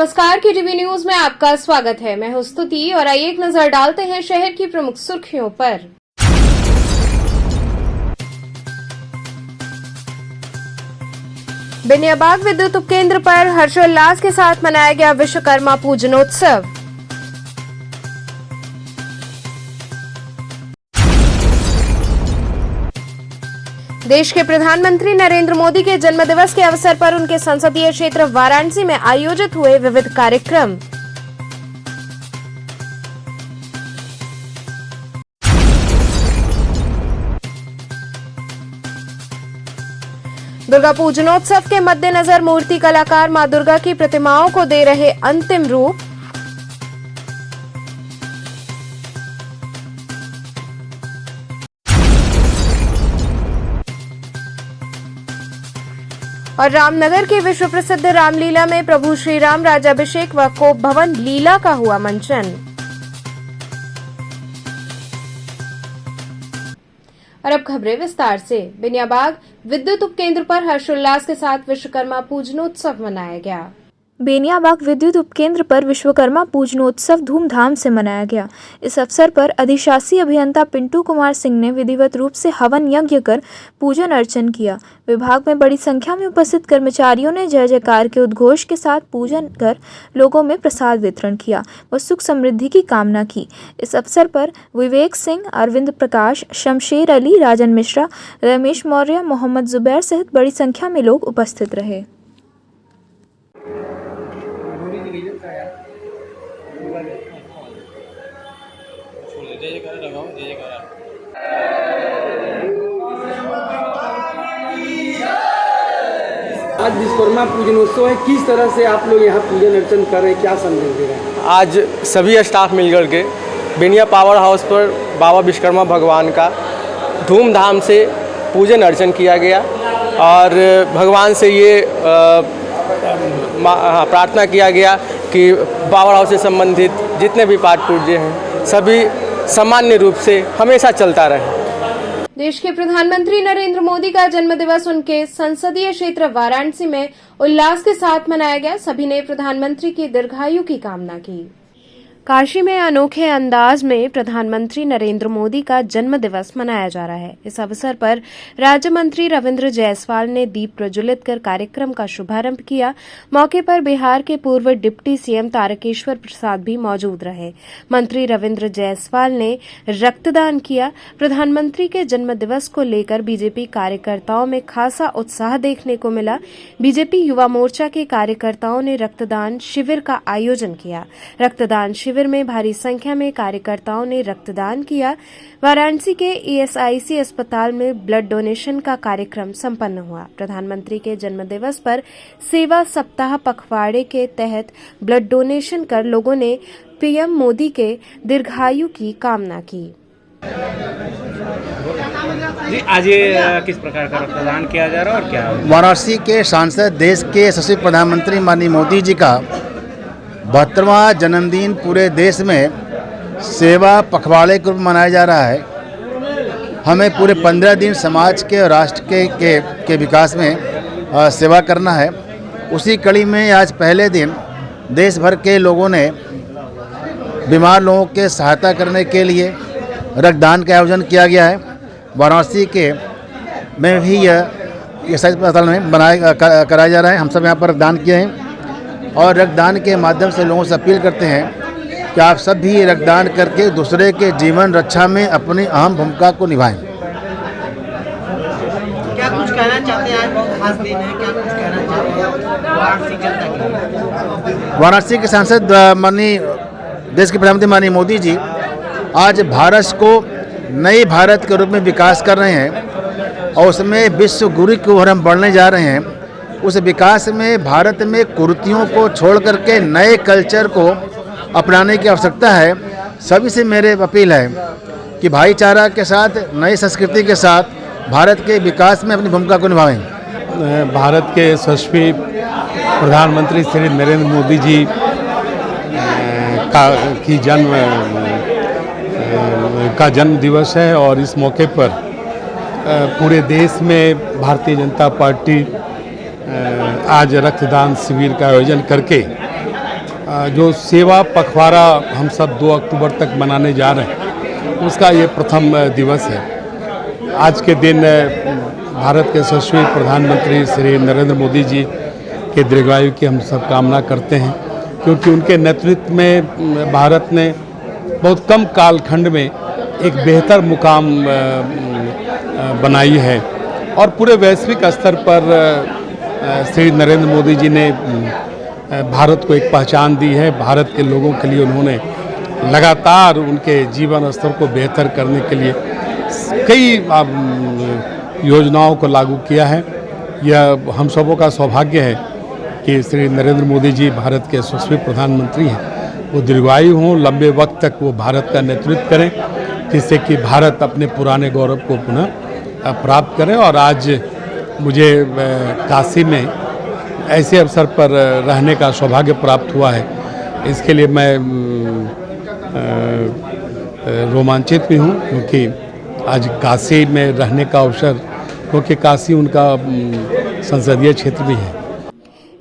नमस्कार, KTV news में आपका स्वागत है। मैं हूं स्तुति और आइए एक नजर डालते हैं शहर की प्रमुख सुर्खियों पर। बेनियाबाग विद्युत उपकेंद्र पर हर्षोल्लास के साथ मनाया गया विश्वकर्मा पूजनोत्सव। देश के प्रधानमंत्री नरेंद्र मोदी के जन्मदिवस के अवसर पर उनके संसदीय क्षेत्र वाराणसी में आयोजित हुए विविध कार्यक्रम। दुर्गा पूजनोत्सव के मद्देनजर मूर्ति कलाकार मां दुर्गा की प्रतिमाओं को दे रहे अंतिम रूप। और रामनगर के विश्व प्रसिद्ध रामलीला में प्रभु श्री राम राज्याभिषेक व कोप भवन लीला का हुआ मंचन। और अब खबरें विस्तार से। बेनियाबाग विद्युत उपकेंद्र पर हर्षोल्लास के साथ विश्वकर्मा पूजनोत्सव मनाया गया। बेनियाबाग विद्युत उपकेंद्र पर विश्वकर्मा पूजनोत्सव धूमधाम से मनाया गया। इस अवसर पर अधिशासी अभियंता पिंटू कुमार सिंह ने विधिवत रूप से हवन यज्ञ कर पूजन अर्चन किया। विभाग में बड़ी संख्या में उपस्थित कर्मचारियों ने जय जयकार के उद्घोष के साथ पूजन कर लोगों में प्रसाद वितरण किया व सुख समृद्धि की कामना की। इस अवसर पर विवेक सिंह, अरविंद प्रकाश, शमशेर अली, राजन मिश्रा, रमेश मौर्य, मोहम्मद जुबैर सहित बड़ी संख्या में लोग उपस्थित रहे। आज विश्वकर्मा पूजनोत्सव है, किस तरह से आप लोग यहाँ पूजन अर्चन कर रहे हैं, क्या संदेश दे रहे हैं? आज सभी स्टाफ मिलकर के बेनिया पावर हाउस पर बाबा विश्वकर्मा भगवान का धूमधाम से पूजन अर्चन किया गया और भगवान से ये प्रार्थना किया गया कि पावर हाउस से संबंधित जितने भी पाठ पूजे हैं सभी सामान्य रूप से हमेशा चलता रहे। देश के प्रधानमंत्री नरेंद्र मोदी का जन्मदिवस उनके संसदीय क्षेत्र वाराणसी में उल्लास के साथ मनाया गया। सभी ने प्रधानमंत्री की दीर्घायु की कामना की। काशी में अनोखे अंदाज में प्रधानमंत्री नरेंद्र मोदी का जन्मदिवस मनाया जा रहा है। इस अवसर पर राज्य मंत्री रविंद्र जायसवाल ने दीप प्रज्वलित कर कार्यक्रम का शुभारंभ किया। मौके पर बिहार के पूर्व डिप्टी सीएम तारकेश्वर प्रसाद भी मौजूद रहे। मंत्री रविंद्र जायसवाल ने रक्तदान किया। प्रधानमंत्री के जन्मदिवस को लेकर बीजेपी कार्यकर्ताओं में खासा उत्साह देखने को मिला। बीजेपी युवा मोर्चा के कार्यकर्ताओं ने रक्तदान शिविर का आयोजन किया। रक्तदान शिविर में भारी संख्या में कार्यकर्ताओं ने रक्तदान किया। वाराणसी के ESIC अस्पताल में ब्लड डोनेशन का कार्यक्रम संपन्न हुआ। प्रधानमंत्री के जन्मदिवस पर सेवा सप्ताह पखवाड़े के तहत ब्लड डोनेशन कर लोगों ने पीएम मोदी के दीर्घायु की कामना की। आज ये किस प्रकार का रक्तदान किया जा रहा है और क्या? वाराणसी के सांसद, देश के यशस्वी प्रधानमंत्री माननीय मोदी जी का 72वां जन्मदिन पूरे देश में सेवा पखवाड़े के रूप में मनाया जा रहा है। हमें पूरे 15 दिन समाज के और राष्ट्र के विकास में सेवा करना है। उसी कड़ी में आज पहले दिन देश भर के लोगों ने बीमार लोगों के सहायता करने के लिए रक्तदान का आयोजन किया गया है। वाराणसी के में भी यह अस्पताल में कराया जा रहा है। हम सब यहाँ पर रक्तदान किए हैं और रक्तदान के माध्यम से लोगों से अपील करते हैं कि आप सब भी रक्तदान करके दूसरे के जीवन रक्षा में अपनी अहम भूमिका को निभाएं। क्या कुछ कहना चाहते हैं? आज बहुत खास दिन है, क्या कुछ कहना चाहते हैं वाराणसी जनता के? वाराणसी के सांसद माननीय देश के प्रधानमंत्री माननीय मोदी जी आज भारत को नए भारत के रूप में विकास कर रहे हैं और उसमें विश्व गुरु की ओर हम बढ़ने जा रहे हैं। उस विकास में भारत में कुरीतियों को छोड़ करके नए कल्चर को अपनाने की आवश्यकता है। सभी से मेरे अपील है कि भाईचारा के साथ, नई संस्कृति के साथ भारत के विकास में अपनी भूमिका को निभाएं। भारत के यशस्वी प्रधानमंत्री श्री नरेंद्र मोदी जी का जन्म दिवस है और इस मौके पर पूरे देश में भारतीय जनता पार्टी आज रक्तदान शिविर का आयोजन करके जो सेवा पखवाड़ा हम सब 2 अक्टूबर तक मनाने जा रहे हैं, उसका ये प्रथम दिवस है। आज के दिन भारत के यशस्वी प्रधानमंत्री श्री नरेंद्र मोदी जी के दीर्घायु की हम सब कामना करते हैं, क्योंकि उनके नेतृत्व में भारत ने बहुत कम कालखंड में एक बेहतर मुकाम बनाई है और पूरे वैश्विक स्तर पर श्री नरेंद्र मोदी जी ने भारत को एक पहचान दी है। भारत के लोगों के लिए उन्होंने लगातार उनके जीवन स्तर को बेहतर करने के लिए कई योजनाओं को लागू किया है। यह हम सबों का सौभाग्य है कि श्री नरेंद्र मोदी जी भारत के यशस्वी प्रधानमंत्री हैं। वो दीर्घायु हों, लंबे वक्त तक वो भारत का नेतृत्व करें, जिससे कि भारत अपने पुराने गौरव को पुनः प्राप्त करे। और आज मुझे काशी में ऐसे अवसर पर रहने का सौभाग्य प्राप्त हुआ है, इसके लिए मैं रोमांचित भी हूँ, क्योंकि आज काशी में रहने का अवसर, क्योंकि काशी उनका संसदीय क्षेत्र भी है।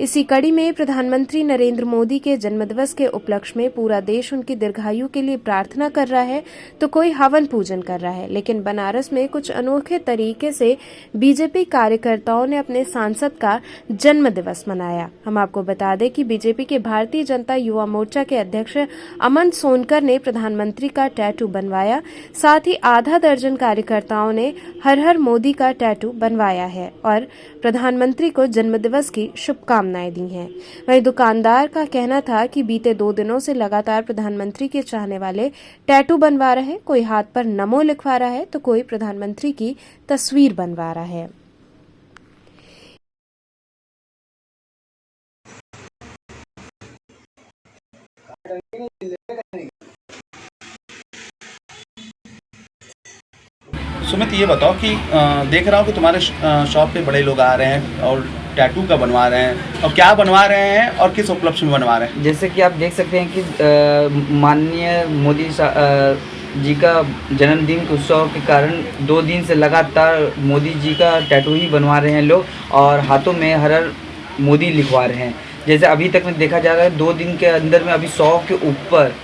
इसी कड़ी में प्रधानमंत्री नरेंद्र मोदी के जन्मदिवस के उपलक्ष्य में पूरा देश उनकी दीर्घायु के लिए प्रार्थना कर रहा है, तो कोई हवन पूजन कर रहा है। लेकिन बनारस में कुछ अनोखे तरीके से बीजेपी कार्यकर्ताओं ने अपने सांसद का जन्मदिवस मनाया। हम आपको बता दें कि बीजेपी के भारतीय जनता युवा मोर्चा के अध्यक्ष अमन सोनकर ने प्रधानमंत्री का टैटू बनवाया। साथ ही आधा दर्जन कार्यकर्ताओं ने हर हर मोदी का टैटू बनवाया है और प्रधानमंत्री को जन्मदिवस की शुभकामनाएं दी हैं। वहीं दुकानदार का कहना था कि बीते 2 दिनों से लगातार प्रधानमंत्री के चाहने वाले टैटू बनवा रहे हैं। कोई हाथ पर नमो लिखवा रहा है, तो कोई प्रधानमंत्री की तस्वीर बनवा रहा है। सुमित, ये बताओ कि देख रहा हूँ कि तुम्हारे शॉप पे बड़े लोग आ रहे हैं और टैटू का बनवा रहे हैं, और क्या बनवा रहे हैं और किस उपलक्ष्य में बनवा रहे हैं? जैसे कि आप देख सकते हैं कि माननीय मोदी जी का जन्मदिन के उत्सव के कारण 2 दिन से लगातार मोदी जी का टैटू ही बनवा रहे हैं लोग, और हाथों में हर हर मोदी लिखवा रहे हैं। जैसे अभी तक में देखा जा रहा है 2 दिन के अंदर में अभी 100 के ऊपर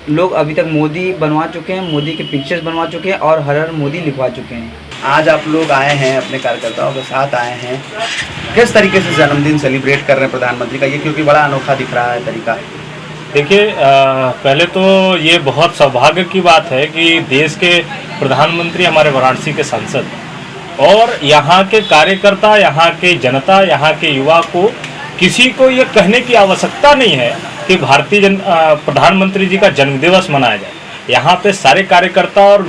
लोग अभी तक मोदी बनवा चुके हैं, मोदी के पिक्चर्स बनवा चुके हैं और हर हर मोदी लिखवा चुके हैं। आज आप लोग आए हैं, अपने कार्यकर्ताओं के साथ आए हैं, किस तरीके से जन्मदिन सेलिब्रेट कर रहे हैं प्रधानमंत्री का, ये क्योंकि बड़ा अनोखा दिख रहा है तरीका? देखिए, पहले तो ये बहुत सौभाग्य की बात है कि देश के प्रधानमंत्री हमारे वाराणसी के सांसद और यहाँ के कार्यकर्ता, यहाँ के जनता, यहाँ के युवा को किसी को ये कहने की आवश्यकता नहीं है कि प्रधानमंत्री जी का जन्मदिवस मनाया जाए। यहाँ पे सारे कार्यकर्ता और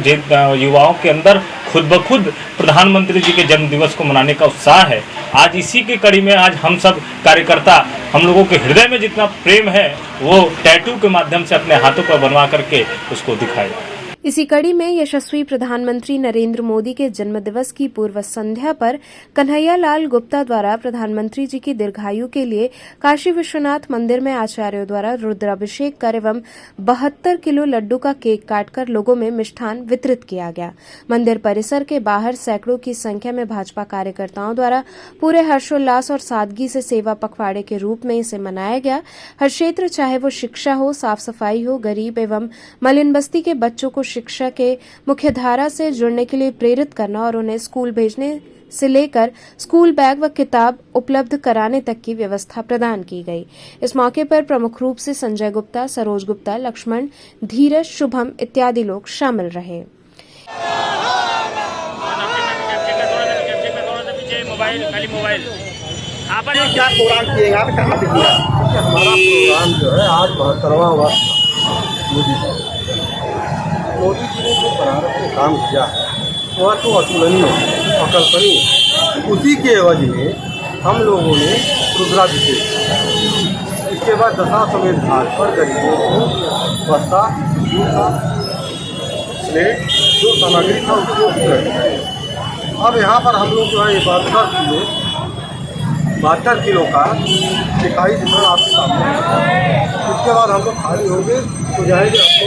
युवाओं के अंदर खुद ब खुद प्रधानमंत्री जी के जन्मदिवस को मनाने का उत्साह है। आज इसी की कड़ी में आज हम सब कार्यकर्ता, हम लोगों के हृदय में जितना प्रेम है वो टैटू के माध्यम से अपने हाथों पर बनवा करके उसको दिखाया। इसी कड़ी में यशस्वी प्रधानमंत्री नरेंद्र मोदी के जन्मदिवस की पूर्व संध्या पर कन्हैया लाल गुप्ता द्वारा प्रधानमंत्री जी की दीर्घायु के लिए काशी विश्वनाथ मंदिर में आचार्यों द्वारा रुद्राभिषेक कर एवं 72 किलो लड्डू का केक काटकर लोगों में मिष्ठान वितरित किया गया। मंदिर परिसर के बाहर सैकड़ों की संख्या में भाजपा कार्यकर्ताओं द्वारा पूरे हर्षोल्लास और सादगी से सेवा पखवाड़े के रूप में इसे मनाया गया। हर क्षेत्र, चाहे वो शिक्षा हो, साफ सफाई हो, गरीब एवं मलिन बस्ती के बच्चों को शिक्षा के मुख्य धारा से जुड़ने के लिए प्रेरित करना और उन्हें स्कूल भेजने से लेकर स्कूल बैग व किताब उपलब्ध कराने तक की व्यवस्था प्रदान की गई। इस मौके पर प्रमुख रूप से संजय गुप्ता, सरोज गुप्ता, लक्ष्मण, धीरज, शुभम इत्यादि लोग शामिल रहे। क्या प्रोग्राम किएगा, कहाँ पे किया? हमारा प्रोग्राम जो है आज 72वां वर्ष मोदी जी ने जो बनारस में काम किया है वह तो अतुलनीय, अकल्पनीय। उसी के एवज में हम लोगों ने रुद्राभिषेक किया। इसके बाद दशाश्वमेध घाट पर गरीबों को बस्ता, जूता, प्लेट, जो सामग्री था उसको उपलब्ध। अब यहाँ पर हम लोग जो है 72 किलो का दिखाई देना आपके सामने। इसके बाद हम लोग खाली होंगे तो जाएंगे आपको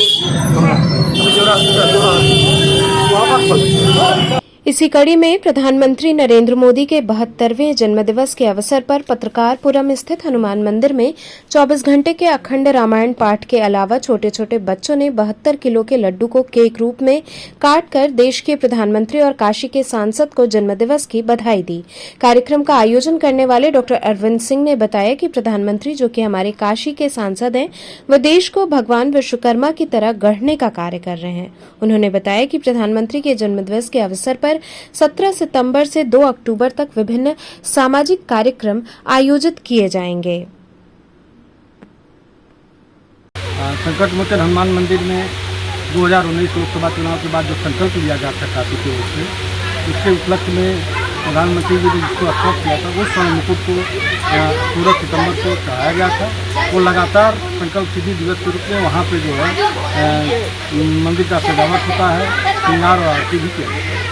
इसी कड़ी में प्रधानमंत्री नरेंद्र मोदी के 72वें जन्मदिवस के अवसर पर पत्रकारपुरम स्थित हनुमान मंदिर में 24 घंटे के अखंड रामायण पाठ के अलावा छोटे छोटे बच्चों ने 72 किलो के लड्डू को केक रूप में काटकर देश के प्रधानमंत्री और काशी के सांसद को जन्मदिवस की बधाई दी। कार्यक्रम का आयोजन करने वाले डॉ. अरविंद सिंह ने बताया कि प्रधानमंत्री, जो कि हमारे काशी के सांसद हैं, वह देश को भगवान विश्वकर्मा की तरह गढ़ने का कार्य कर रहे हैं। उन्होंने बताया कि प्रधानमंत्री के जन्मदिवस के अवसर पर 17 सितंबर से 2 अक्टूबर तक विभिन्न सामाजिक कार्यक्रम आयोजित किए जाएंगे। संकट मोचन हनुमान मंदिर में 2019 लोकसभा चुनाव के बाद जो संकल्प लिया गया था काशी की ओर से, उसके उपलक्ष्य में प्रधानमंत्री जी ने जिसको अप्रोच किया था, उस स्वर्ण मुकुट को 16 सितंबर को चढ़ाया गया था। वो लगातार संकल्प सिद्धि दिवस के रूप में वहाँ पे जो है मंदिर का सजावट होता है, श्रृंगार और आरती भी किया जाता है।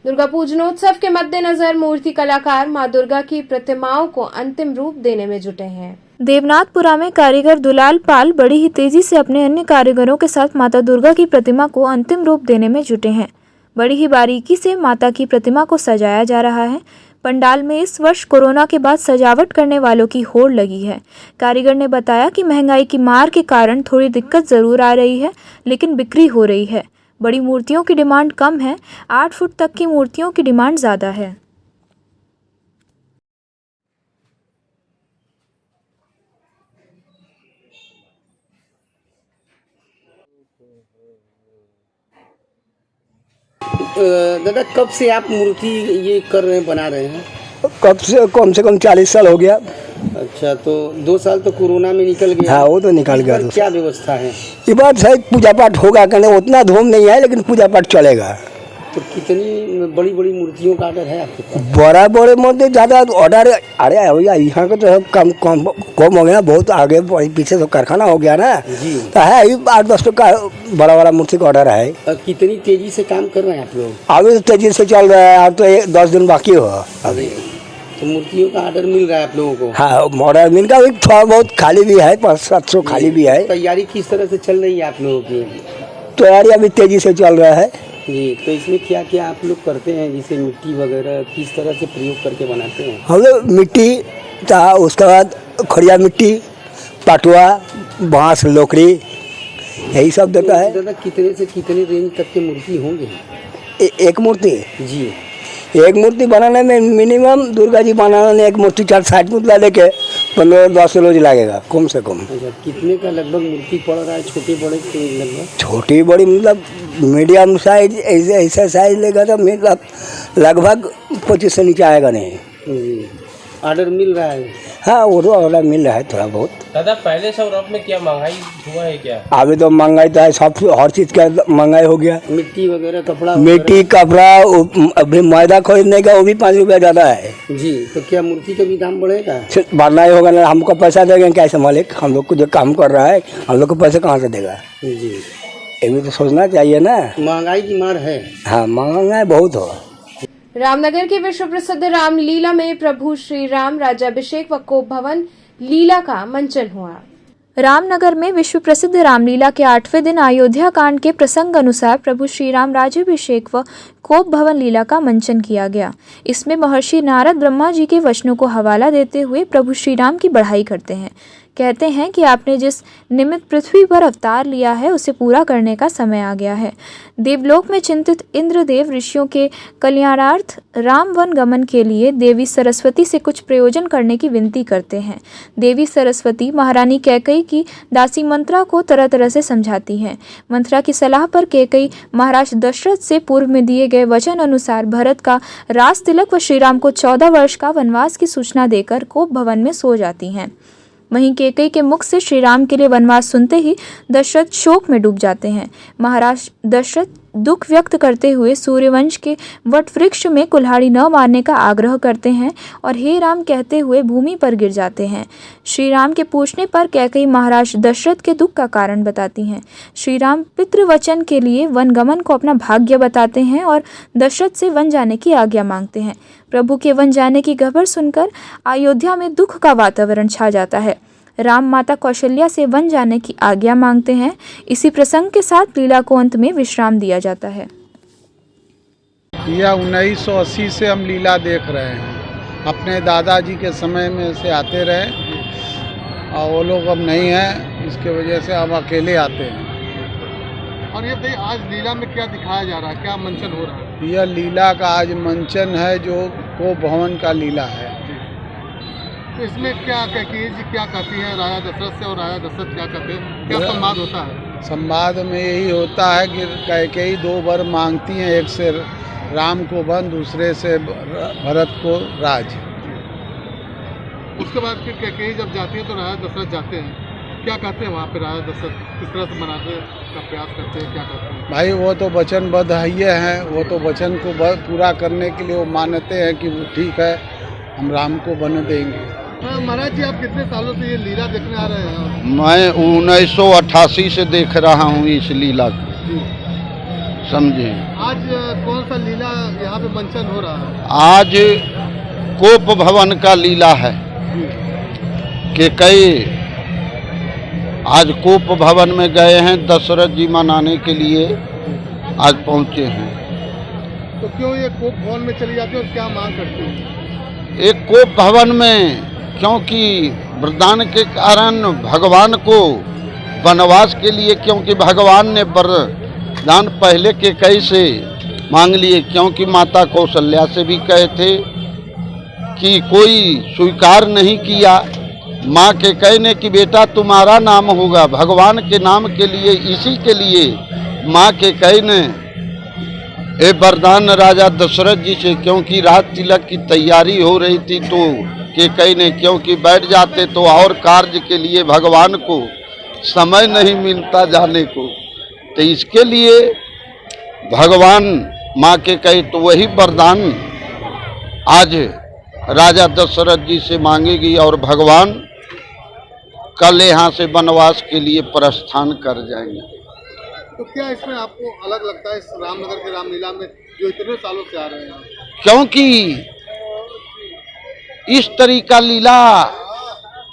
दुर्गा पूजनोत्सव के मद्देनजर मूर्ति कलाकार मां दुर्गा की प्रतिमाओं को अंतिम रूप देने में जुटे हैं। देवनाथपुरा में कारीगर दुलाल पाल बड़ी ही तेजी से अपने अन्य कारीगरों के साथ माता दुर्गा की प्रतिमा को अंतिम रूप देने में जुटे हैं। बड़ी ही बारीकी से माता की प्रतिमा को सजाया जा रहा है। पंडाल में इस वर्ष कोरोना के बाद सजावट करने वालों की होड़ लगी है। कारीगर ने बताया कि महंगाई की मार के कारण थोड़ी दिक्कत जरूर आ रही है, लेकिन बिक्री हो रही है। बड़ी मूर्तियों की डिमांड कम है, 8 फुट तक की मूर्तियों की डिमांड ज़्यादा है। दादा, कब से आप मूर्ति ये कर रहे हैं, बना रहे हैं? कब से कम 40 साल हो गया। अच्छा, तो 2 साल तो कोरोना में निकल गया। हाँ, वो तो निकल गया। तो क्या व्यवस्था है? ये बात शायद पूजा पाठ होगा, कहने उतना धूम नहीं है, लेकिन पूजा पाठ चलेगा। तो कितनी बड़ी बड़ी मूर्तियों का ऑर्डर है आपके पास? बड़े मूर्ति ज़्यादा ऑर्डर, अरे भैया यहाँ का तो कम हो गया, बहुत आगे पीछे तो कारखाना हो गया ना जी। तो है 8-10 का बड़ा मूर्ति का ऑर्डर है। कितनी तेजी से काम कर रहे हैं आप लोग? अभी तो तेजी से चल रहा है, अब तो 10 दिन बाकी हो अभी। तो मूर्तियों का ऑर्डर मिल रहा है आप लोगों को? हाँ, ऑर्डर मिल गया। थोड़ा बहुत खाली भी है, 500-700 खाली भी है। तैयारी किस तरह से चल रही है आप लोगों की? तैयारी अभी तेजी से चल रहा है जी। तो इसमें क्या क्या आप लोग करते हैं, जैसे मिट्टी वगैरह किस तरह से प्रयोग करके बनाते हैं? हम लोग मिट्टी था, उसके बाद खड़िया मिट्टी, पटुआ, बांस, लोकड़ी, यही सब देता है। दादा, कितने से कितने रेंज तक की मूर्ति होंगे? एक मूर्ति जी, एक मूर्ति बनाने में मिनिमम दुर्गा जी बनाने में एक मूर्ति 4-60 फुट लेके 15-10 रोज लगेगा कम से कम। अच्छा, कितने का लगभग मूर्ति पड़ रहा है? छोटे बड़े लगभग? छोटी बड़ी मतलब मीडियम साइज, ऐसा साइज लेगा तो मतलब लगभग 25 से नीचे आएगा नहीं। जी, ऑर्डर मिल रहा है? हाँ, वो तो ऑर्डर मिल रहा है थोड़ा बहुत। दादा, पहले सब रफ में क्या महंगाई हुआ है क्या? अभी तो महंगाई तो है, सब हर चीज़ का महंगाई हो गया। मिट्टी वगैरह, कपड़ा, अभी मैदा खरीदने का वो भी 5 रुपया ज़्यादा है जी। तो क्या मूर्ति का भी दाम बढ़ेगा? बढ़ना ही होगा ना, हमको पैसा देंगे कैसे मालिक? हम लोग को जो काम कर रहा है, हम लोग को पैसे कहाँ से देगा जी? ये भी तो सोचना चाहिए ना। महंगाई की मार है। हाँ, महंगाई बहुत हो। रामनगर के विश्व प्रसिद्ध रामलीला में प्रभु श्री राम राज्याभिषेक व कोप भवन लीला का मंचन हुआ। रामनगर में विश्व प्रसिद्ध रामलीला के 8वें दिन अयोध्या कांड के प्रसंग अनुसार प्रभु श्री राम राज्याभिषेक व कोप भवन लीला का मंचन किया गया। इसमें महर्षि नारद ब्रह्मा जी के वचनों को हवाला देते हुए प्रभु श्री राम की बढ़ाई करते हैं। कहते हैं कि आपने जिस निमित्त पृथ्वी पर अवतार लिया है, उसे पूरा करने का समय आ गया है। देवलोक में चिंतित इंद्रदेव ऋषियों के कल्याणार्थ राम वन गमन के लिए देवी सरस्वती से कुछ प्रयोजन करने की विनती करते हैं। देवी सरस्वती महारानी कैकई की दासी मंत्रा को तरह तरह से समझाती हैं। मंत्रा की सलाह पर कैकई महाराज दशरथ से पूर्व में दिए गए वचन अनुसार भरत का राज तिलक व श्रीराम को 14 वर्ष का वनवास की सूचना देकर कोप भवन में सो जाती हैं। वहीं कैकई के मुख से श्री राम के लिए वनवास सुनते ही दशरथ शोक में डूब जाते हैं। महाराज दशरथ दुख व्यक्त करते हुए सूर्यवंश के वट वृक्ष में कुल्हाड़ी न मारने का आग्रह करते हैं और हे राम कहते हुए भूमि पर गिर जाते हैं। श्री राम के पूछने पर कैकई महाराज दशरथ के दुख का कारण बताती हैं। श्री राम पितृवचन के लिए वनगमन को अपना भाग्य बताते हैं और दशरथ से वन जाने की आज्ञा मांगते हैं। प्रभु के वन जाने की खबर सुनकर अयोध्या में दुख का वातावरण छा जाता है। राम माता कौशल्या से वन जाने की आज्ञा मांगते हैं। इसी प्रसंग के साथ लीला को अंत में विश्राम दिया जाता है। यह 1980 से हम लीला देख रहे हैं। अपने दादाजी के समय में से आते रहे और वो लोग अब नहीं हैं, इसके वजह से हम अकेले आते हैं। और ये बताइए आज लीला में क्या दिखाया जा रहा है, क्या मंचन हो रहा है? यह लीला का आज मंचन है जो को भवन का लीला है। तो इसमें क्या कैकेयी जी क्या कहती है राजा दशरथ से, और राजा दशरथ क्या कहते हैं, क्या संवाद होता है? संवाद में यही होता है कि कैकेयी 2 वर मांगती हैं, एक से राम को वन, दूसरे से भरत को राज। उसके बाद फिर कैकेयी जब जाती है तो राजा दशरथ जाते हैं, क्या कहते हैं वहाँ पे राजा दशरथ, किस तरह से मनाने का प्रयास करते हैं, क्या करते हैं? भाई वो तो वचनबद्ध है हैं, वो तो वचन को पूरा करने के लिए वो मानते हैं कि ठीक है हम राम को वन देंगे। महाराज जी आप कितने सालों से ये लीला देखने आ रहे हैं? मैं 1988 से देख रहा हूँ इस लीला को, समझे। आज कौन सा लीला यहाँ पे मंचन हो रहा है? आज कोप भवन का लीला है कि कई आज कोप भवन में गए हैं, दशरथ जी मनाने के लिए आज पहुँचे हैं। तो क्यों ये कोप भवन में चली जाती है और क्या मांग करती है? एक कोप भवन में क्योंकि वरदान के कारण भगवान को वनवास के लिए, क्योंकि भगवान ने वरदान पहले के कई से मांग लिए, क्योंकि माता कौशल्या से भी कहे थे कि कोई स्वीकार नहीं किया। माँ के कहने कि बेटा तुम्हारा नाम होगा, भगवान के नाम के लिए, इसी के लिए माँ के कहने ये वरदान राजा दशरथ जी से, क्योंकि राज तिलक की तैयारी हो रही थी तो के कहने, क्योंकि बैठ जाते तो और कार्य के लिए भगवान को समय नहीं मिलता जाने को, तो इसके लिए भगवान माँ के कहे तो वही वरदान आज राजा दशरथ जी से मांगेगी और भगवान कल यहाँ से वनवास के लिए प्रस्थान कर जाएंगे। तो क्या इसमें आपको अलग लगता है इस रामनगर के रामलीला में जो इतने सालों से आ रहे हैं? क्योंकि इस तरीका लीला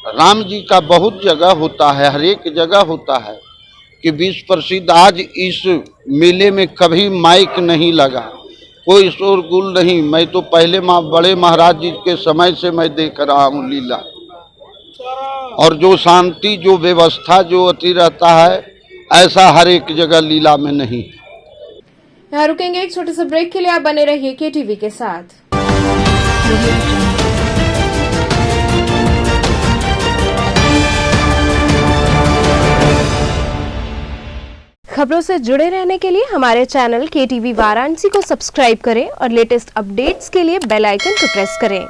राम जी का बहुत जगह होता है, हर एक जगह होता है कि विश्व प्रसिद्ध। आज इस मेले में कभी माइक नहीं लगा, कोई शोरगुल नहीं। मैं तो पहले बड़े महाराज जी के समय से मैं देख रहा हूँ लीला, और जो शांति, जो व्यवस्था, जो अति रहता है, ऐसा हर एक जगह लीला में नहीं। यहाँ रुकेंगे एक छोटे से ब्रेक के लिए, आप बने रहिए KTV के साथ। खबरों से जुड़े रहने के लिए हमारे चैनल KTV वाराणसी को सब्सक्राइब करें और लेटेस्ट अपडेट्स के लिए बेल आइकन को प्रेस करें।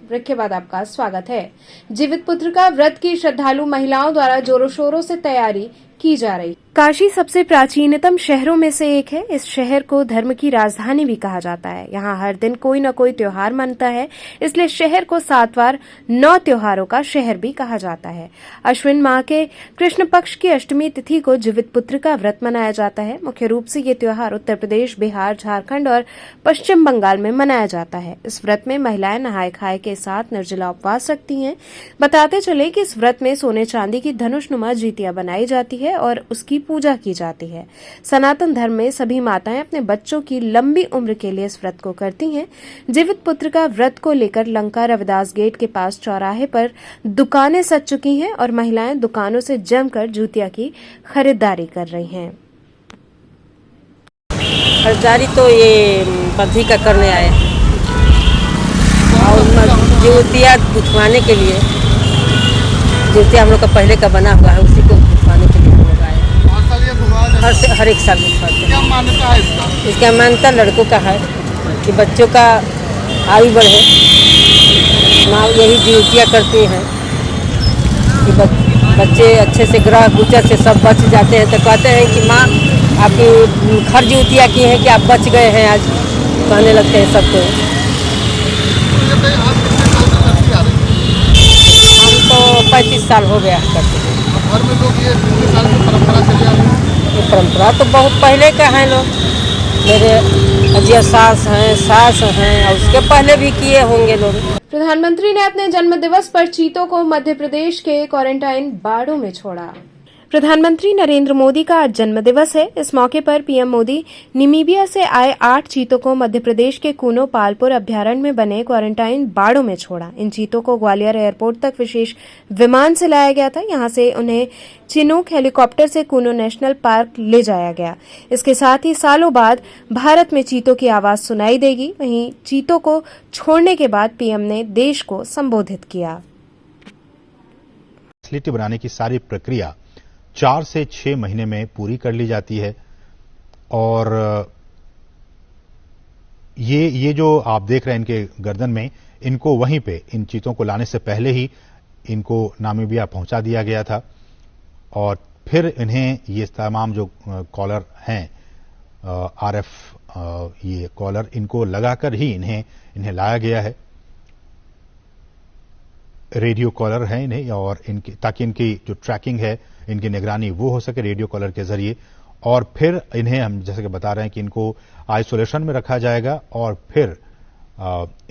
ब्रेक के बाद आपका स्वागत है। जीवित पुत्र का व्रत की श्रद्धालु महिलाओं द्वारा जोरों शोरों से तैयारी की जा रही। काशी सबसे प्राचीनतम शहरों में से एक है। इस शहर को धर्म की राजधानी भी कहा जाता है। यहाँ हर दिन कोई न कोई त्योहार मनता है, इसलिए शहर को 7 बार 9 त्योहारों का शहर भी कहा जाता है। अश्विन माह के कृष्ण पक्ष की अष्टमी तिथि को जीवित पुत्र का व्रत मनाया जाता है। मुख्य रूप से ये त्योहार उत्तर प्रदेश, बिहार, झारखंड और पश्चिम बंगाल में मनाया जाता है। इस व्रत में महिलाएं नहाय खाए के साथ निर्जला उपवास रखती हैं। बताते चले कि इस व्रत में सोने चांदी की धनुषनुमा जीतियां बनाई जाती है और उसकी पूजा की जाती है। सनातन धर्म में सभी माताएं अपने बच्चों की लंबी उम्र के लिए इस व्रत को करती हैं। जीवित पुत्र का व्रत को लेकर लंका रविदास गेट के पास चौराहे पर दुकानें सज चुकी हैं और महिलाएं दुकानों से जमकर जूतिया की खरीदारी कर रही हैं। खरीदारी तो ये पद्धि का करने आए और जूतिया गुथवाने के लिए, जूतिया हम लोग का पहले का बना हुआ है, उसी को गुथवाने के लिए हम लोग आए। हर एक साल गुथवाते हैं। क्या मान्यता है इसका? इसका मान्यता लड़कों का है कि बच्चों का आयु बढ़े, माँ यही जूतिया करती हैं कि बच्चे अच्छे से ग्रह गोचर से सब बच जाते हैं। तो कहते हैं कि माँ आपकी खर जूतिया की है कि आप बच गए हैं आज, कहने लगते हैं सबको। हम तो 35 साल हो गया करते हैं। घर में लोग ये कितने साल से परंपरा चली आ रही है? ये परंपरा तो बहुत पहले का है। लोग मेरे अजिया सास हैं और उसके पहले भी किए होंगे लोग। प्रधानमंत्री ने अपने जन्मदिवस पर चीतों को मध्य प्रदेश के क्वारंटाइन बाड़ों में छोड़ा। प्रधानमंत्री नरेंद्र मोदी का आज जन्मदिवस है। इस मौके पर पीएम मोदी नामीबिया से आए 8 चीतों को मध्य प्रदेश के कूनो पालपुर अभ्यारण्य में बने क्वारंटाइन बाड़ों में छोड़ा। इन चीतों को ग्वालियर एयरपोर्ट तक विशेष विमान से लाया गया था। यहां से उन्हें चिनूक हेलीकॉप्टर से कूनो नेशनल पार्क ले जाया गया। इसके साथ ही सालों बाद भारत में चीतों की आवाज सुनाई देगी। वहीं चीतों को छोड़ने के बाद पीएम ने देश को संबोधित किया। फैसिलिटी बनाने की सारी प्रक्रिया 4 से 6 महीने में पूरी कर ली जाती है और ये जो आप देख रहे हैं इनके गर्दन में, इनको वहीं पे इन चीतों को लाने से पहले ही इनको नामीबिया पहुंचा दिया गया था और फिर इन्हें ये तमाम जो कॉलर हैं RF ये कॉलर इनको लगाकर ही इन्हें लाया गया है। रेडियो कॉलर है इन्हें और इनकी ताकि इनकी जो ट्रैकिंग है, इनकी निगरानी वो हो सके रेडियो कॉलर के जरिए। और फिर इन्हें हम जैसे कि बता रहे हैं कि इनको आइसोलेशन में रखा जाएगा और फिर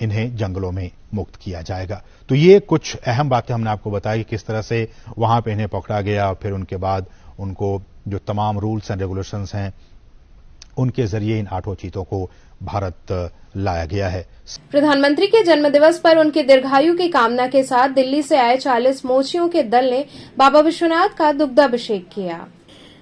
इन्हें जंगलों में मुक्त किया जाएगा। तो ये कुछ अहम बातें हमने आपको बताई कि किस तरह से वहां पे इन्हें पकड़ा गया और फिर उनके बाद उनको जो तमाम रूल्स एंड रेगुलेशंस हैं उनके जरिए इन 8 चीतों को भारत लाया गया है। प्रधानमंत्री के जन्मदिवस पर उनके दीर्घायु की कामना के साथ दिल्ली से आए 40 मोचियों के दल ने बाबा विश्वनाथ का दुग्धाभिषेक किया।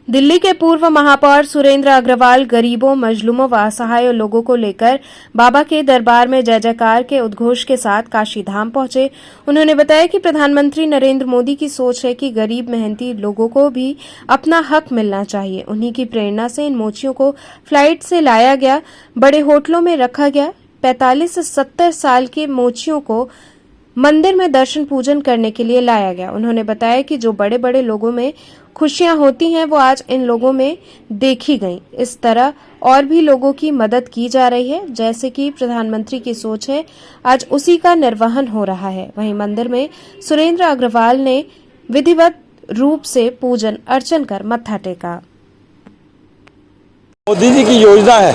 दिल्ली के पूर्व महापौर सुरेंद्र अग्रवाल गरीबों, मजलूमों व असहाय लोगों को लेकर बाबा के दरबार में जय जयकार के उद्घोष के साथ काशी धाम पहुंचे। उन्होंने बताया कि प्रधानमंत्री नरेंद्र मोदी की सोच है कि गरीब मेहनती लोगों को भी अपना हक मिलना चाहिए। उन्हीं की प्रेरणा से इन मोचियों को फ्लाइट से लाया गया, बड़े होटलों में रखा गया। 45 से 70 साल के मोचियों को मंदिर में दर्शन पूजन करने के लिए लाया गया। उन्होंने बताया कि जो बड़े बड़े लोगों में खुशियां होती हैं वो आज इन लोगों में देखी गई। इस तरह और भी लोगों की मदद की जा रही है। जैसे कि प्रधानमंत्री की सोच है, आज उसी का निर्वहन हो रहा है। वहीं मंदिर में सुरेंद्र अग्रवाल ने विधिवत रूप से पूजन अर्चन कर मत्था टेका। मोदी जी की योजना है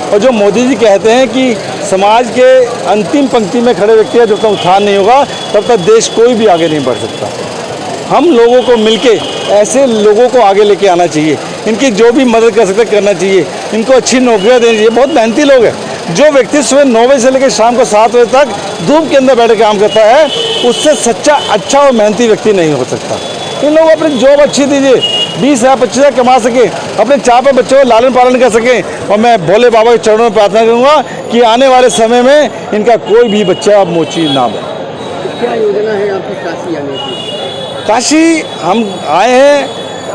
और जो मोदी जी कहते हैं कि समाज के अंतिम पंक्ति में खड़े व्यक्ति का जब तक उत्थान नहीं होगा तब तक देश कोई भी आगे नहीं बढ़ सकता। हम लोगों को मिलके ऐसे लोगों को आगे लेके आना चाहिए। इनकी जो भी मदद कर सकते करना चाहिए। इनको अच्छी नौकरियां देनी चाहिए। बहुत मेहनती लोग हैं। जो व्यक्ति सुबह 9 बजे से लेकर शाम को 7 बजे तक धूप के अंदर बैठ काम करता है, उससे सच्चा अच्छा और मेहनती व्यक्ति नहीं हो सकता। इन लोगों को अपनी जॉब अच्छी दीजिए, 20,000 25,000 कमा सके, अपने 4 बच्चों को लालन पालन कर सके। और मैं भोले बाबा के चरणों में प्रार्थना करूँगा कि आने वाले समय में इनका कोई भी बच्चा अब मोची ना बने। क्या योजना है आपकी काशी आने की? काशी हम आए हैं,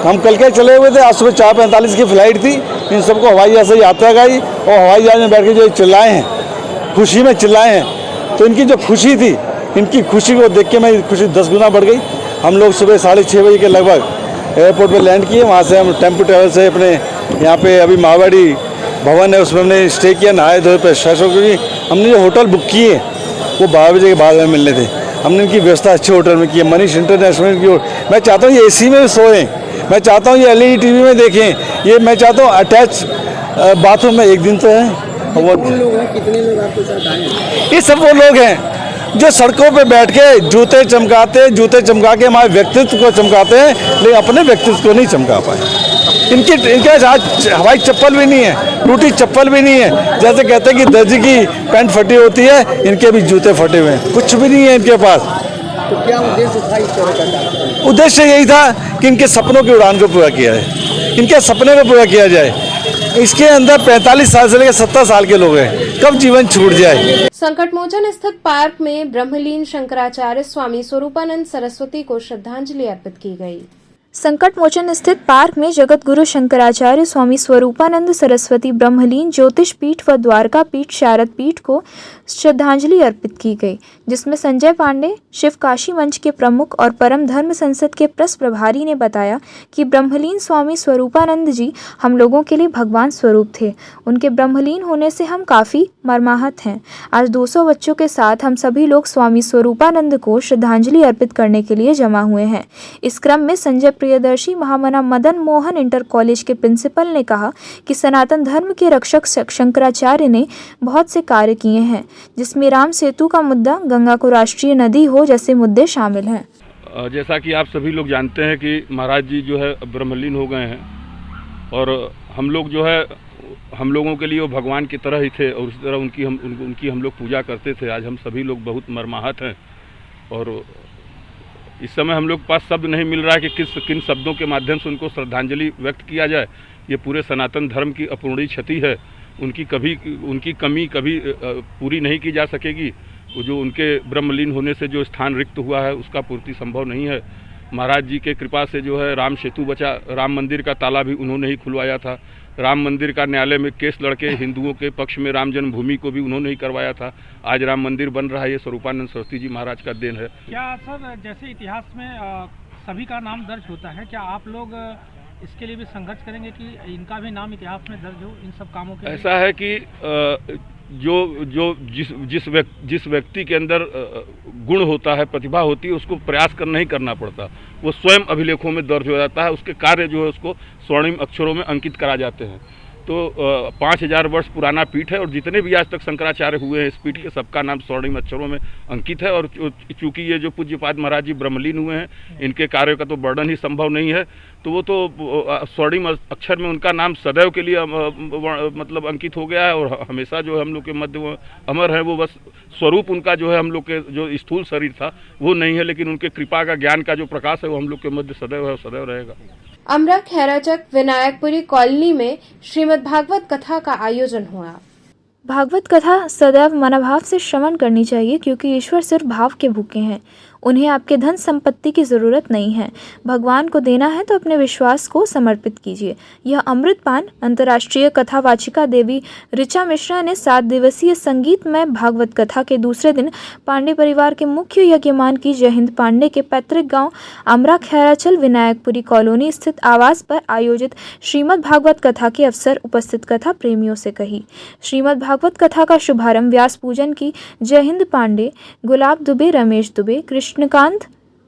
हम कल के चले हुए थे। आज सुबह 4:45 की फ्लाइट थी। इन सबको हवाई जहाज से यात्रा कराई और हवाई जहाज में बैठ के जो चिल्लाए हैं, खुशी में चिल्लाए हैं, तो इनकी जो खुशी थी, इनकी खुशी को देख के मेरी खुशी 10 गुना बढ़ गई। हम लोग सुबह 6:30 बजे के लगभग एयरपोर्ट पे लैंड किए। वहाँ से हम टेम्पो ट्रैवल से अपने यहाँ पे अभी मारवाड़ी भवन है उसमें हमने स्टे किया। नहाए धोए फ्रेश हो, क्योंकि हमने जो होटल बुक किए वो 12 बजे के बाद में मिलने थे। हमने इनकी व्यवस्था अच्छे होटल में की है। मनीष इंटरनेशनल की। मैं चाहता हूँ ये AC में सोएं, मैं चाहता हूँ ये LED TV में देखें, ये मैं चाहता हूँ अटैच बाथरूम में एक दिन तो है। कितने लोग आपके साथ आए हैं? ये सब वो लोग हैं जो सड़कों पे बैठ के जूते चमका के हमारे व्यक्तित्व को चमकाते हैं, लेकिन अपने व्यक्तित्व को नहीं चमका पाए। इनके आज हवाई चप्पल भी नहीं है, टूटी चप्पल भी नहीं है। जैसे कहते हैं कि दर्जी की पैंट फटी होती है, इनके भी जूते फटे हुए हैं, कुछ भी नहीं है इनके पास। तो क्या उद्देश्य था इस तरह का? उद्देश्य यही था कि इनके सपनों की उड़ान को पूरा किया जाए, इनके सपने को पूरा किया जाए। इसके अंदर 45 साल से लेकर 70 साल के लोग हैं, कब जीवन छूट जाए। संकटमोचन स्थित पार्क में ब्रह्मलीन शंकराचार्य स्वामी स्वरूपानंद सरस्वती को श्रद्धांजलि अर्पित की गई। संकट मोचन स्थित पार्क में जगत गुरु शंकराचार्य स्वामी स्वरूपानंद सरस्वती ब्रह्मलीन ज्योतिष पीठ व द्वारका पीठ शारद पीठ को श्रद्धांजलि अर्पित की गई, जिसमें संजय पांडे शिव काशी मंच के प्रमुख और परम धर्म संसद के प्रेस प्रभारी ने बताया कि ब्रह्मलीन स्वामी स्वरूपानंद जी हम लोगों के लिए भगवान स्वरूप थे। उनके ब्रह्मलीन होने से हम काफ़ी मर्माहत हैं। आज 200 बच्चों के साथ हम सभी लोग स्वामी स्वरूपानंद को श्रद्धांजलि अर्पित करने के लिए जमा हुए हैं। इस क्रम में संजय प्रियदर्शी महामना मदन मोहन इंटर कॉलेज के प्रिंसिपल ने कहा कि सनातन धर्म के रक्षक शंकराचार्य ने बहुत से कार्य किए हैं, जिसमें राम सेतु का मुद्दा, गंगा को राष्ट्रीय नदी हो जैसे मुद्दे शामिल हैं। जैसा कि आप सभी लोग जानते हैं कि महाराज जी जो है ब्रह्मलीन हो गए हैं और हम लोग जो है हम लोगों के लिए वो भगवान की तरह ही थे और उसी तरह उनकी हम लोग पूजा करते थे। आज हम सभी लोग बहुत मर्माहत हैं और इस समय हम लोग के पास शब्द नहीं मिल रहा है कि किन शब्दों के माध्यम से उनको श्रद्धांजलि व्यक्त किया जाए। ये पूरे सनातन धर्म की अपूर्णीय क्षति है। उनकी कमी कभी पूरी नहीं की जा सकेगी। वो जो उनके ब्रह्मलीन होने से जो स्थान रिक्त हुआ है उसका पूर्ति संभव नहीं है। महाराज जी के कृपा से जो है राम सेतु बचा। राम मंदिर का ताला भी उन्होंने ही खुलवाया था। राम मंदिर का न्यायालय में केस लड़के हिंदुओं के पक्ष में राम जन्मभूमि को भी उन्होंने ही करवाया था। आज राम मंदिर बन रहा है, ये स्वरूपानंद सरस्वती जी महाराज का देन है। क्या सर, जैसे इतिहास में सभी का नाम दर्ज होता है, क्या आप लोग इसके लिए भी संघर्ष करेंगे कि इनका भी नाम इतिहास में दर्ज हो इन सब कामों के? ऐसा है कि जिस व्यक्ति के अंदर गुण होता है, प्रतिभा होती है, उसको प्रयास नहीं करना पड़ता, वो स्वयं अभिलेखों में दर्ज हो जाता है। उसके कार्य जो है उसको स्वर्णिम अक्षरों में अंकित करा जाते हैं। तो 5000 वर्ष पुराना पीठ है और जितने भी आज तक शंकराचार्य हुए हैं इस पीठ के, सबका नाम स्वर्णिम अक्षरों में अंकित है। और चूंकि ये जो पूज्यपाद महाराज जी ब्रह्मलीन हुए हैं, इनके कार्यों का तो वर्णन ही संभव नहीं है, तो वो तो स्वर्णिम अक्षर में उनका नाम सदैव के लिए मतलब अंकित हो गया है और हमेशा जो है हम लोग के मध्य अमर है। वो बस स्वरूप उनका जो है हम लोग के जो स्थूल शरीर था वो नहीं है, लेकिन उनके कृपा का ज्ञान का जो प्रकाश है वो हम लोग के मध्य सदैव है और सदैव रहेगा। अमरा खैराचक विनायकपुरी कॉलोनी में श्रीमद् भागवत कथा का आयोजन हुआ। भागवत कथा सदैव मनोभाव से श्रवण करनी चाहिए, क्योंकि ईश्वर सिर्फ भाव के भूखे हैं। उन्हें आपके धन संपत्ति की ज़रूरत नहीं है। भगवान को देना है तो अपने विश्वास को समर्पित कीजिए। यह अमृतपान अंतर्राष्ट्रीय कथावाचिका देवी ऋचा मिश्रा ने 7 दिवसीय संगीतमय भागवत कथा के दूसरे दिन पांडे परिवार के मुख्य यजमान की जयहिंद पांडे के पैतृक गांव अमरा खैराचल विनायकपुरी कॉलोनी स्थित आवास पर आयोजित श्रीमद् भागवत कथा के अवसर उपस्थित कथा प्रेमियों से कही। श्रीमद् भागवत कथा का शुभारंभ व्यास पूजन की जयहिंद पांडे, गुलाब दुबे, रमेश दुबे, कृष्णकांत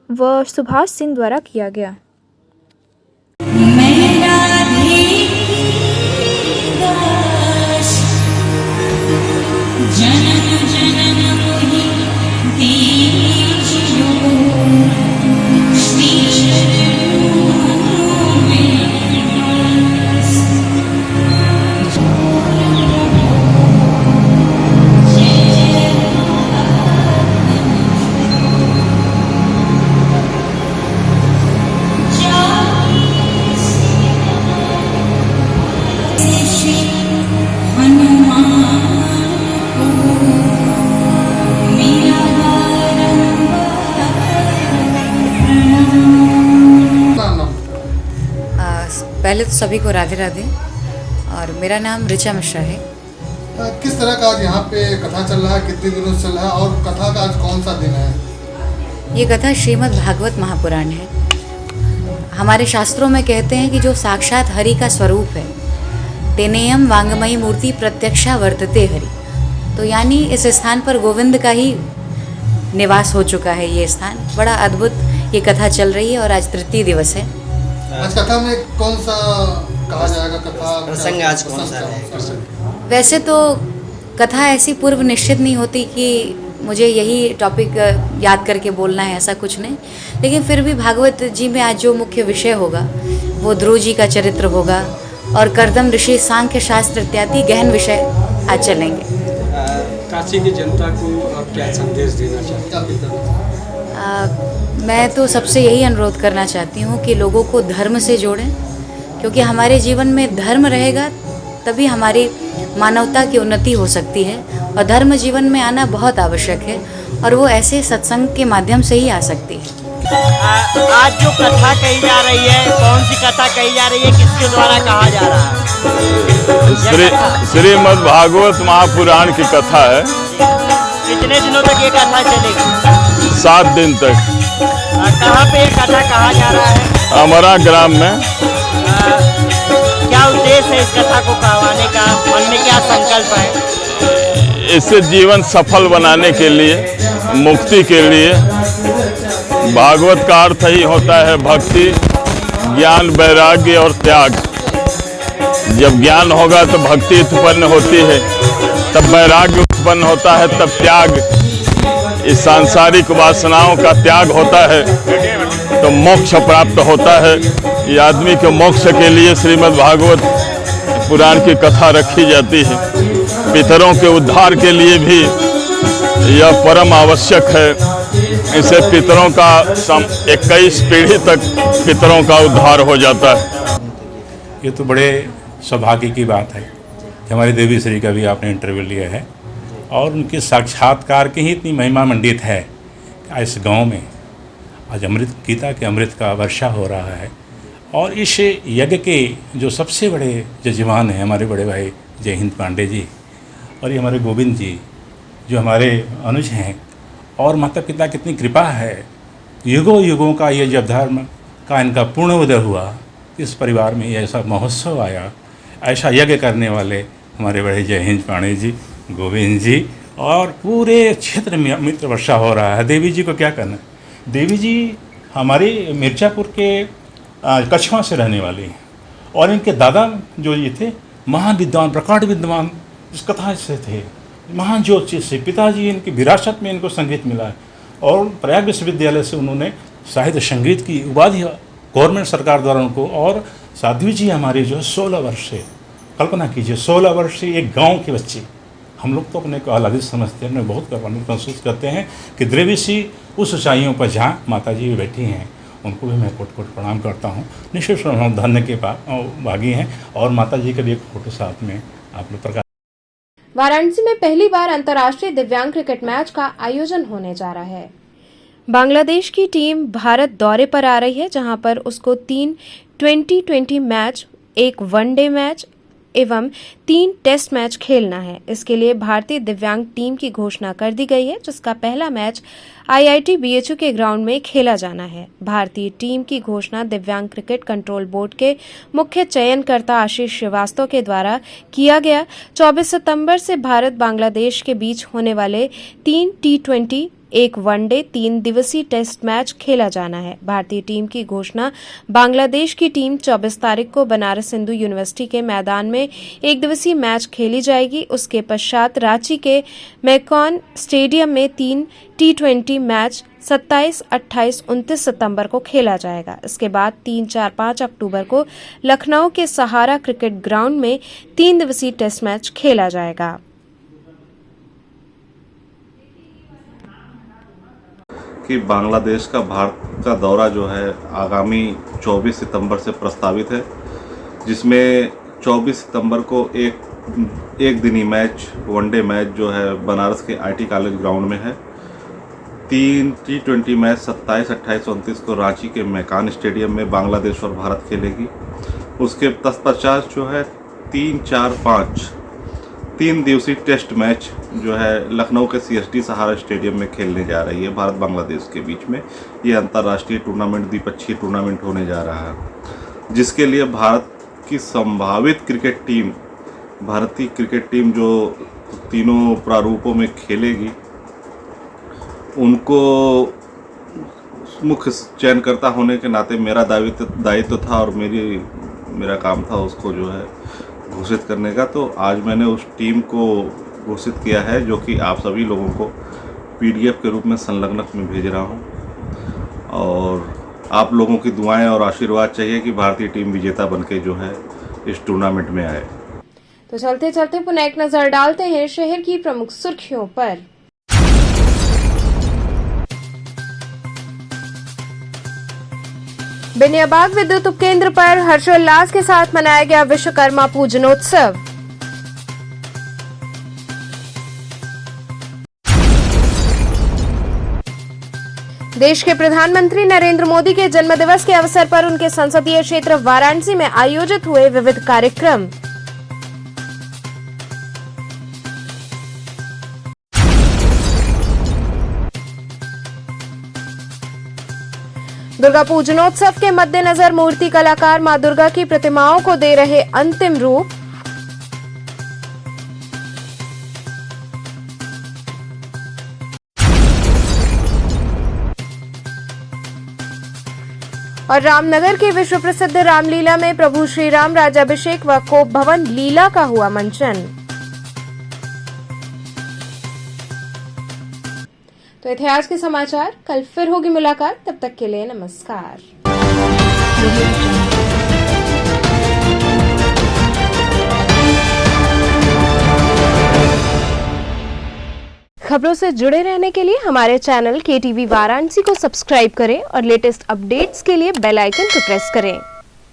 व सुभाष सिंह द्वारा किया गया। पहले तो सभी को राधे राधे और मेरा नाम ऋचा मिश्रा है। किस तरह का आज यहाँ पे कथा चल रहा है, कितने दिनों से चल रहा है और कथा का आज कौन सा दिन है? ये कथा श्रीमद् भागवत महापुराण है। हमारे शास्त्रों में कहते हैं कि जो साक्षात हरि का स्वरूप है, तेनेयम वांगमयी मूर्ति प्रत्यक्षा वर्तते हरि। तो यानी इस स्थान पर गोविंद का ही निवास हो चुका है। ये स्थान बड़ा अद्भुत ये कथा चल रही है और आज तृतीय दिवस है। आज कथा में कौन सा कहा जाएगा? कथा प्रसंग आज कौन सा है? वैसे तो कथा ऐसी पूर्व निश्चित नहीं होती कि मुझे यही टॉपिक याद करके बोलना है, ऐसा कुछ नहीं। लेकिन फिर भी भागवत जी में आज जो मुख्य विषय होगा वो ध्रुव जी का चरित्र होगा और कर्दम ऋषि, सांख्य शास्त्र इत्यादि गहन विषय आज चलेंगे। काशी की जनता को आप क्या संदेश देना चाहते हैं? मैं तो सबसे यही अनुरोध करना चाहती हूँ कि लोगों को धर्म से जोड़ें, क्योंकि हमारे जीवन में धर्म रहेगा तभी हमारी मानवता की उन्नति हो सकती है और धर्म जीवन में आना बहुत आवश्यक है और वो ऐसे सत्संग के माध्यम से ही आ सकती है। आज जो कथा कही जा रही है, कौन सी कथा कही जा रही है, किसके द्वारा कहा जा रहा है? श्रीमद् भागवत महापुराण की कथा है। कितने दिनों तक ये कथा चलेगी? 7 दिन तक। कहाँ पे ये कथा कहा जा रहा है? अमरा ग्राम में। क्या उद्देश्य है इस कथा को कहवाने का? मन में क्या संकल्प है? इससे जीवन सफल बनाने के लिए, मुक्ति के लिए। भागवत का अर्थ ही होता है भक्ति, ज्ञान, वैराग्य और त्याग। जब ज्ञान होगा तो भक्ति उत्पन्न होती है, तब वैराग्य उत्पन्न होता है, तब त्याग, इस सांसारिक वासनाओं का त्याग होता है तो मोक्ष प्राप्त होता है। ये आदमी के मोक्ष के लिए श्रीमद् भागवत पुराण की कथा रखी जाती है। पितरों के उद्धार के लिए भी यह परम आवश्यक है। इससे पितरों का 21 पीढ़ी तक पितरों का उद्धार हो जाता है। ये तो बड़े सौभाग्य की बात है कि हमारे देवी श्री का भी आपने इंटरव्यू लिया है और उनके साक्षात्कार की ही इतनी महिमा मंडित है कि इस गांव में आज अमृत गीता के अमृत का वर्षा हो रहा है। और इस यज्ञ के जो सबसे बड़े जजमान हैं हमारे बड़े भाई जय हिंद पांडे जी और ये हमारे गोविंद जी जो हमारे अनुज हैं, और माता पिता कितनी कृपा है, युगों युगों का ये जब धर्म का इनका पूर्ण उदय हुआ, इस परिवार में ऐसा महोत्सव आया, ऐसा यज्ञ करने वाले हमारे बड़े जय हिंद पांडे जी, गोविंद जी, और पूरे क्षेत्र में मित्र वर्षा हो रहा है। देवी जी को क्या करना, देवी जी हमारे मिर्ज़ापुर के कछुआ से रहने वाले हैं और इनके दादा जो ये थे महान विद्वान, प्रकांड विद्वान इस कथा से थे, महान ज्योतिष से। पिताजी इनकी विरासत में इनको संगीत मिला है और प्रयाग विश्वविद्यालय से उन्होंने साहित्य संगीत की उपाधि गवर्नमेंट सरकार द्वारा उनको। और साध्वी जी हमारी जो 16 वर्ष से, कल्पना कीजिए 16 वर्ष से एक गांव के बच्चे, हम लोग तो अपने को आह्लादित समझते हैं, अपने बहुत गर्वान्वित महसूस करते हैं कि देवी उस ऊंचाइयों पर जहाँ माता जी बैठी हैं उनको भी मैं कोट कोट प्रणाम करता हूँ। निश्चित हम धन्य के भागी हैं और माता जी का भी एक फोटो साथ में आप लोग प्रकाश। वाराणसी में पहली बार अंतर्राष्ट्रीय दिव्यांग क्रिकेट मैच का आयोजन होने जा रहा है। बांग्लादेश की टीम भारत दौरे पर आ रही है, जहां पर उसको 3 2020 मैच, 1 वनडे मैच एवं 3 टेस्ट मैच खेलना है। इसके लिए भारतीय दिव्यांग टीम की घोषणा कर दी गई है, जिसका पहला मैच IIT BHU के ग्राउंड में खेला जाना है। भारतीय टीम की घोषणा दिव्यांग क्रिकेट कंट्रोल बोर्ड के मुख्य चयनकर्ता आशीष श्रीवास्तव के द्वारा किया गया। 24 सितंबर से भारत बांग्लादेश के बीच होने वाले 3 T20, 1 वनडे, 3 दिवसीय टेस्ट मैच खेला जाना है। भारतीय टीम की घोषणा बांग्लादेश की टीम 24 तारीख को बनारस हिंदू यूनिवर्सिटी के मैदान में 1 दिवसीय मैच खेली जाएगी। उसके पश्चात रांची के मैकॉन स्टेडियम में 3 T20 मैच 27, 28, 29 सितंबर को खेला जाएगा। इसके बाद 3, 4, 5 अक्टूबर को लखनऊ के सहारा क्रिकेट ग्राउंड में 3 दिवसीय टेस्ट मैच खेला जाएगा। कि बांग्लादेश का भारत का दौरा जो है आगामी 24 सितंबर से प्रस्तावित है, जिसमें 24 सितंबर को एक दिनी मैच, वनडे मैच जो है बनारस के IIT कॉलेज ग्राउंड में है। 3 T20 मैच 27, 28, 29 को रांची के मैकान स्टेडियम में बांग्लादेश और भारत खेलेगी। उसके तत्पश्चात जो है 3, 4, 5 3 दिवसीय टेस्ट मैच जो है लखनऊ के CST सहारा स्टेडियम में खेलने जा रही है भारत बांग्लादेश के बीच में। ये अंतर्राष्ट्रीय टूर्नामेंट, द्विपक्षीय टूर्नामेंट होने जा रहा है, जिसके लिए भारत की संभावित क्रिकेट टीम, भारतीय क्रिकेट टीम जो तीनों प्रारूपों में खेलेगी, उनको मुख्य चयनकर्ता होने के नाते मेरा दायित्व था और मेरा काम था उसको जो है घोषित करने का। तो आज मैंने उस टीम को घोषित किया है, जो कि आप सभी लोगों को PDF के रूप में संलग्नक में भेज रहा हूं। और आप लोगों की दुआएं और आशीर्वाद चाहिए कि भारतीय टीम विजेता बनके जो है इस टूर्नामेंट में आए। तो चलते चलते पुनः एक नजर डालते हैं शहर की प्रमुख सुर्खियों पर। बेनियाबाग विद्युत उपकेंद्र पर हर्षोल्लास के साथ मनाया गया विश्वकर्मा पूजनोत्सव। देश के प्रधानमंत्री नरेंद्र मोदी के जन्मदिवस के अवसर पर उनके संसदीय क्षेत्र वाराणसी में आयोजित हुए विविध कार्यक्रम। दुर्गा पूजनोत्सव के मद्देनजर मूर्ति कलाकार मां दुर्गा की प्रतिमाओं को दे रहे अंतिम रूप। और रामनगर के विश्व प्रसिद्ध रामलीला में प्रभु श्री राम राज्याभिषेक व कोप भवन लीला का हुआ मंचन। तो थे आज के समाचार, कल फिर होगी मुलाकात, तब तक के लिए नमस्कार। खबरों से जुड़े रहने के लिए हमारे चैनल KTV वाराणसी को सब्सक्राइब करें और लेटेस्ट अपडेट्स के लिए बेल आइकन को प्रेस करें।